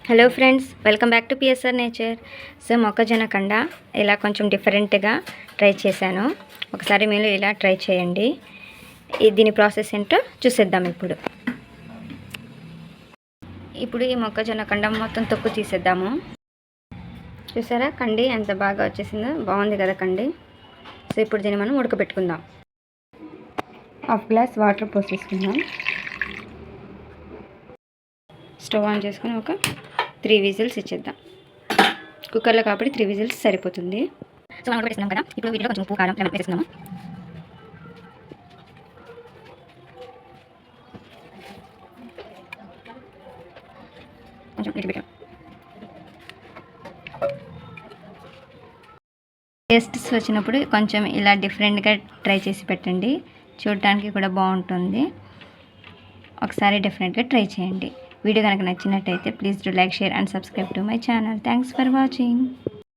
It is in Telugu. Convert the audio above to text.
Hello friends, welcome back to PSR nature. So మొక్కజొన్న కండ ఇలా కొంచెం డిఫరెంట్గా ట్రై చేశాను. ఒకసారి మీరు ఇలా ట్రై చేయండి. దీని ప్రాసెస్ ఏంటో చూసేద్దాం. ఇప్పుడు ఈ మొక్కజొన్న కండ మొత్తం తొక్కు తీసేద్దాము. చూసారా కండి ఎంత బాగా వచ్చేసిందో, బాగుంది కదా కండి. సో ఇప్పుడు దీన్ని మనం ఉడకబెట్టుకుందాం. 1/2 గ్లాస్ వాటర్ పోసేసుకుందాం. స్టవ్ ఆన్ చేసుకొని ఒక 3 విజిల్స్ ఇచ్చేద్దాం. కుక్కర్లో కాబట్టి 3 విజిల్స్ సరిపోతుంది. సో మనం పెట్టేస్తున్నాం కదా, ఇప్పుడు వీటిలో కొంచెం ఉప్పు కారం లెమన్ వేసేస్తున్నాము. కొంచెం ఇటు పెట్టాం. టేస్ట్స్ వచ్చినప్పుడు కొంచెం ఇలా డిఫరెంట్గా ట్రై చేసి పెట్టండి. చూడటానికి కూడా బాగుంటుంది. ఒకసారి డెఫినెట్గా ట్రై చేయండి. వీడియో కనుక నచ్చినట్టయితే please do like, share and subscribe to my channel. Thanks for watching.